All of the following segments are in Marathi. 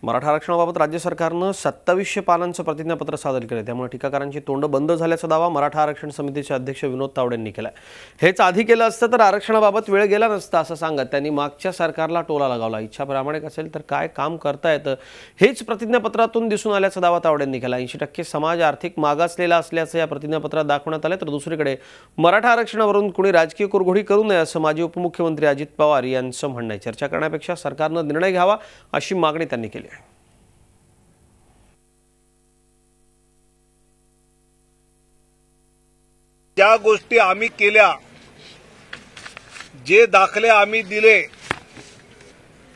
मराठा आरक्षणाबाबत राज्य सरकारनं 2700 पानांचं प्रतिज्ञापत्र सादर केलं। त्यामुळे टीकाकारांची तोंड बंद झाल्याचा दावा मराठा आरक्षण समितीचे अध्यक्ष विनोद तावडे यांनी केलाय। हेच आधी केलं असतं तर आरक्षणाबाबत वेळ गेला नसता असं सांगत त्यांनी मागच्या सरकारला टोला लगावला। इच्छा प्रामाणिक असेल तर काय काम करता येतं हेच प्रतिज्ञापत्रातून दिसून आल्याचा दावा तावडे यांनी केला। 80% समाज आर्थिक मागासलेला असल्याचं या प्रतिज्ञापत्रात दाखवण्यात आले। तर दुसरीकडे मराठा आरक्षणावरून कुणी राजकीय कुरघोडी करू नये असं माजी उपमुख्यमंत्री अजित पवार यांचं म्हणणं आहे। चर्चा करण्यापेक्षा सरकारनं निर्णय घ्यावा अशी मागणी त्यांनी केली आहे। ज्या गोष्टी आम्ही केल्या, जे दाखले आम्ही दिले,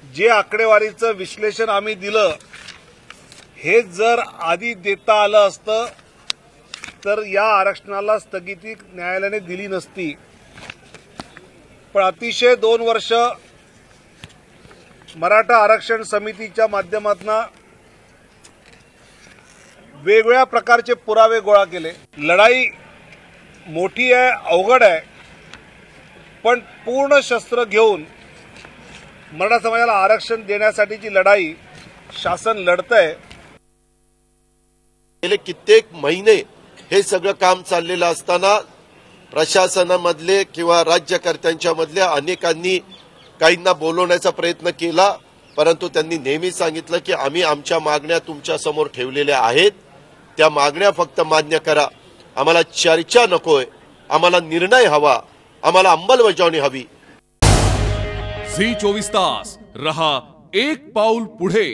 जे आकडेवारीचं विश्लेषण आम्ही दिलं, हे जर आधी देता आलं असतं तर या आरक्षणाला स्थगिती न्यायालयाने दिली नसती। पण अतिशय 2 वर्ष मराठा आरक्षण समितीच्या माध्यमातून वेगवेगळ्या प्रकारचे पुरावे गोळा केले। लढाई मोठी आहे, अवघड आहे, पण पूर्ण शस्त्र घेऊन मराठा समाजाला आरक्षण देण्यासाठीची लढाई शासन लढतंय। गेले कित्येक महिने हे सगळं काम चाललेलं असताना प्रशासनामधले किंवा राज्यकर्त्यांच्या मधल्या अनेकांनी काहींना बोलवण्याचा प्रयत्न केला, परंतु त्यांनी नेहमी सांगितलं की आम्ही आमच्या मागण्या तुमच्या समोर ठेवलेल्या आहेत, त्या मागण्या फक्त मान्य करा। आम्हाला चर्चा नकोय, आम्हाला निर्णय हवा, आम्हाला अंमलबजावणी हवी। झी 24 तास रहा एक पाऊल पुढे।